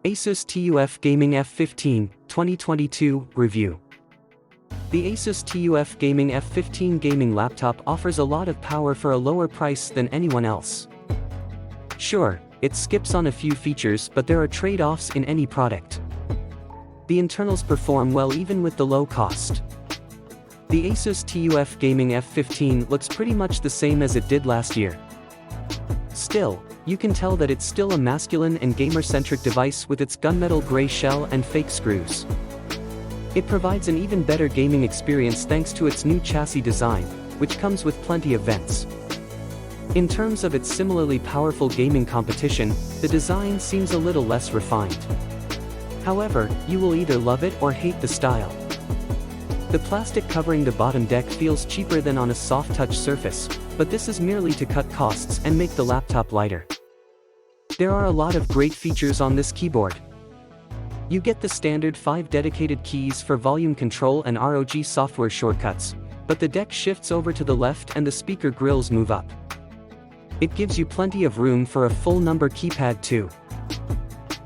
Asus TUF Gaming F15, 2022, Review. The Asus TUF Gaming F15 gaming laptop offers a lot of power for a lower price than anyone else. Sure, it skips on a few features, but there are trade-offs in any product. The internals perform well even with the low cost. The Asus TUF Gaming F15 looks pretty much the same as it did last year. Still, you can tell that it's still a masculine and gamer-centric device with its gunmetal gray shell and fake screws. It provides an even better gaming experience thanks to its new chassis design, which comes with plenty of vents. In terms of its similarly powerful gaming competition, the design seems a little less refined. However, you will either love it or hate the style. The plastic covering the bottom deck feels cheaper than on a soft-touch surface, but this is merely to cut costs and make the laptop lighter. There are a lot of great features on this keyboard. You get the standard 5 dedicated keys for volume control and ROG software shortcuts, but the deck shifts over to the left and the speaker grills move up. It gives you plenty of room for a full number keypad too.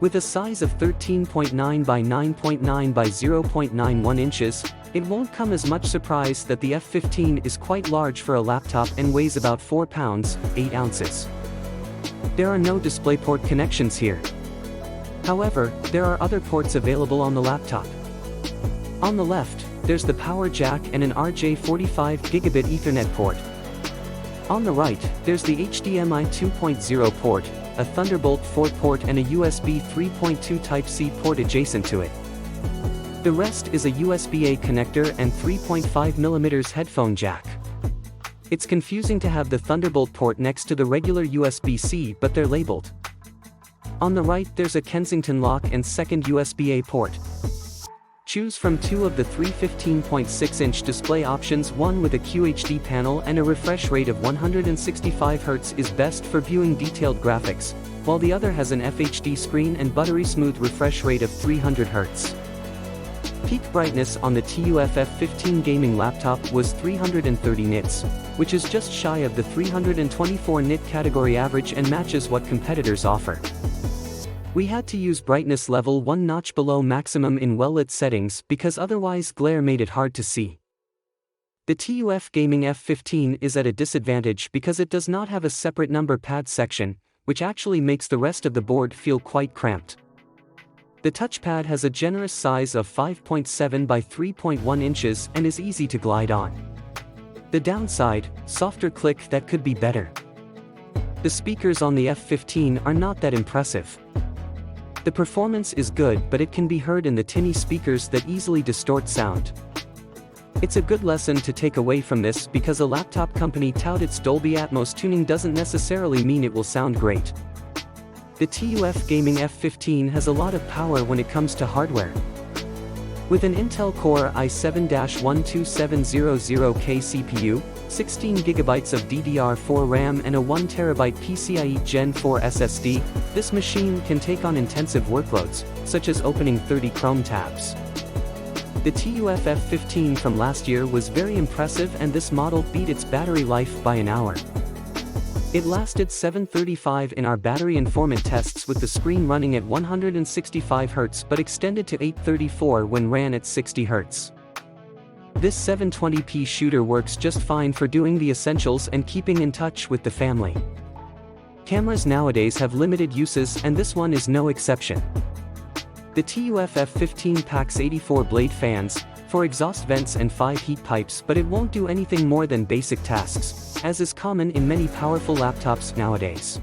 With a size of 13.9 by 9.9 by 0.91 inches, it won't come as much surprise that the F15 is quite large for a laptop and weighs about 4 pounds, 8 ounces. There are no DisplayPort connections here. However, there are other ports available on the laptop. On the left, there's the power jack and an RJ45 gigabit Ethernet port. On the right, there's the HDMI 2.0 port, a Thunderbolt 4 port and a USB 3.2 Type-C port adjacent to it. The rest is a USB-A connector and 3.5mm headphone jack. It's confusing to have the Thunderbolt port next to the regular USB-C, but they're labeled. On the right there's a Kensington lock and second USB-A port. Choose from two of the three 15.6-inch display options. One with a QHD panel and a refresh rate of 165Hz is best for viewing detailed graphics, while the other has an FHD screen and buttery smooth refresh rate of 300Hz. Peak brightness on the TUF F15 gaming laptop was 330 nits, which is just shy of the 324 nit category average and matches what competitors offer. We had to use brightness level one notch below maximum in well-lit settings because otherwise glare made it hard to see. The TUF Gaming F15 is at a disadvantage because it does not have a separate number pad section, which actually makes the rest of the board feel quite cramped. The touchpad has a generous size of 5.7 by 3.1 inches and is easy to glide on. The downside, softer click that could be better. The speakers on the F15 are not that impressive. The performance is good, but it can be heard in the tinny speakers that easily distort sound. It's a good lesson to take away from this because a laptop company tout its Dolby Atmos tuning doesn't necessarily mean it will sound great. The TUF Gaming F15 has a lot of power when it comes to hardware. With an Intel Core i7-12700K CPU, 16GB of DDR4 RAM and a 1TB PCIe Gen 4 SSD, this machine can take on intensive workloads, such as opening 30 Chrome tabs. The TUF F15 from last year was very impressive and this model beat its battery life by an hour. It lasted 735 in our battery informant tests with the screen running at 165Hz but extended to 834 when ran at 60Hz. This 720p shooter works just fine for doing the essentials and keeping in touch with the family. Cameras nowadays have limited uses and this one is no exception. The TUF F15 packs 84 blade fans, 4 exhaust vents and 5 heat pipes, but it won't do anything more than basic tasks, as is common in many powerful laptops nowadays.